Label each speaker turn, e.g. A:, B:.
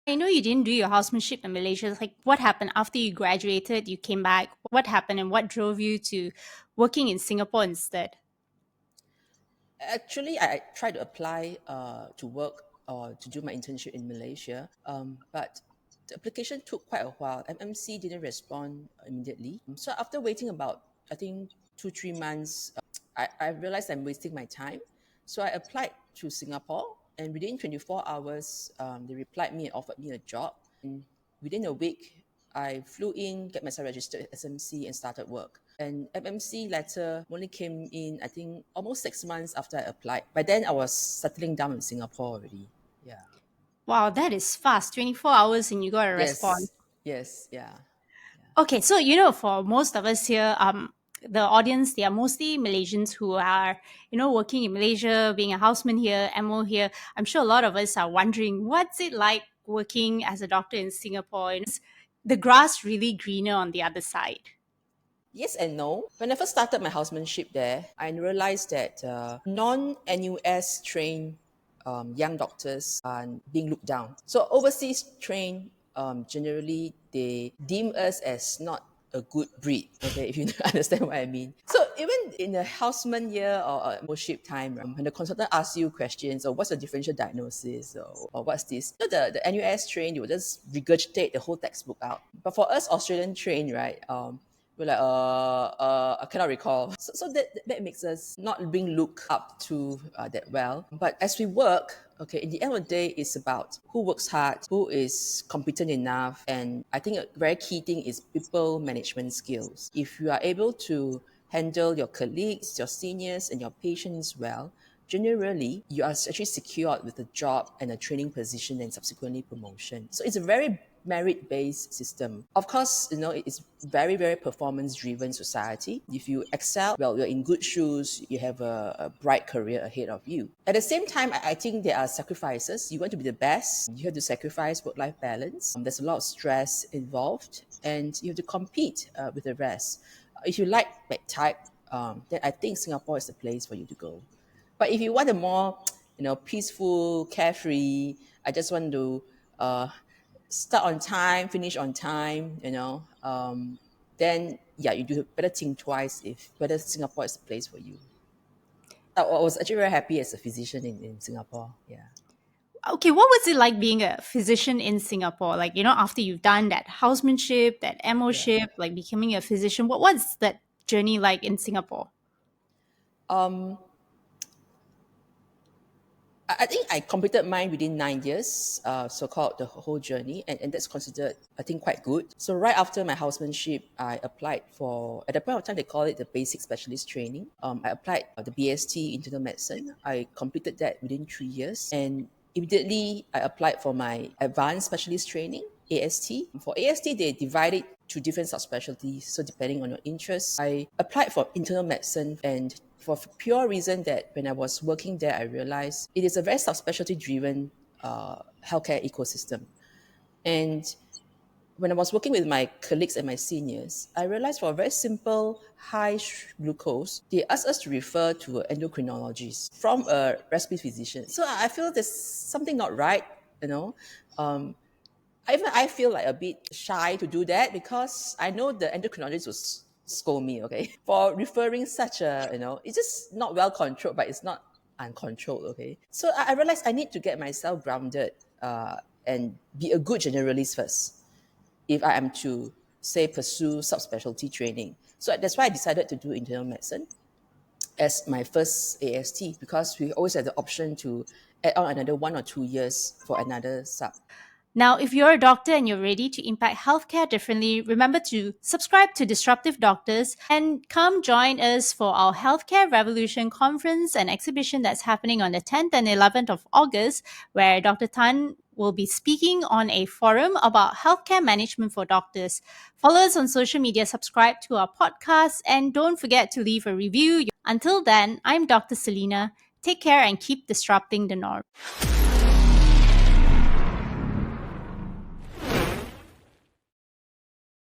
A: I know you didn't do your housemanship in Malaysia. Like, what happened after you graduated? You came back. What happened, and what drove you to working in Singapore instead?
B: Actually, I tried to apply to work or to do my internship in Malaysia, but the application took quite a while. MMC didn't respond immediately. So after waiting about, I think, 2, 3 months, I realized I'm wasting my time. So I applied to Singapore, and within 24 hours, they replied me and offered me a job. And within a week, I flew in, get myself registered at SMC, and started work. And MMC letter only came in, I think, almost 6 months after I applied. By then, I was settling down in Singapore already. Yeah.
A: Wow, that is fast. 24 hours and you got a response.
B: Yes. Yes. Yeah.
A: Okay, so for most of us here, the audience, they are mostly Malaysians who are, working in Malaysia, being a houseman here, MO here. I'm sure a lot of us are wondering what's it like working as a doctor in Singapore? The grass really greener on the other side.
B: Yes and no. When I first started my housemanship there, I realized that non-NUS trained young doctors are being looked down. So overseas trained, generally they deem us as not a good breed. Okay, if you understand what I mean. So even in the houseman year or membership time, right, when the consultant asks you questions or what's the differential diagnosis or what's this, the NUS trained, you will just regurgitate the whole textbook out. But for us Australian trained, right, we're like, I cannot recall. So that makes us not being looked up to that well. But as we work, okay, in the end of the day, it's about who works hard, who is competent enough. And I think a very key thing is people management skills. If you are able to handle your colleagues, your seniors, and your patients well, generally you are actually secured with a job and a training position and subsequently promotion. So it's a very merit-based system. Of course, it's very, very performance-driven society. If you excel, well, you're in good shoes, you have a bright career ahead of you. At the same time, I think there are sacrifices. You want to be the best, you have to sacrifice work-life balance. There's a lot of stress involved, and you have to compete with the rest. If you like that type, then I think Singapore is the place for you to go. But if you want a more, peaceful, carefree, I just want to uh, start on time, finish on time, then yeah, you do better think twice if whether Singapore is the place for you. I was actually very happy as a physician in Singapore. Yeah.
A: Okay, what was it like being a physician in Singapore? Like, after you've done that housemanship, that
B: Yeah.
A: MO-ship, like becoming a physician, what was that journey like in Singapore?
B: Um, I think I completed mine within 9 years, so-called the whole journey, and that's considered, I think, quite good. So right after my housemanship, I applied for, at the point of time, they call it the basic specialist training. I applied the BST internal medicine. I completed that within 3 years, and immediately I applied for my advanced specialist training, AST. For AST, they divide it to different subspecialties. So depending on your interests, I applied for internal medicine, and for pure reason that when I was working there, I realized it is a very subspecialty driven healthcare ecosystem. And when I was working with my colleagues and my seniors, I realized for a very simple high glucose, they asked us to refer to an endocrinologist from a respiratory physician. So I feel there's something not right, you know. Um, I feel like a bit shy to do that because I know the endocrinologist will scold me, okay, for referring such a, it's just not well controlled, but it's not uncontrolled, okay. So I realized I need to get myself grounded and be a good generalist first if I am to, say, pursue subspecialty training. So that's why I decided to do internal medicine as my first AST because we always had the option to add on another 1 or 2 years for another sub.
A: Now, if you're a doctor and you're ready to impact healthcare differently, remember to subscribe to Disruptive Doctors and come join us for our Healthcare Revolution conference and exhibition that's happening on the 10th and 11th of August, where Dr. Tan will be speaking on a forum about healthcare management for doctors. Follow us on social media, subscribe to our podcast, and don't forget to leave a review. Until then, I'm Dr. Selena. Take care and keep disrupting the norm.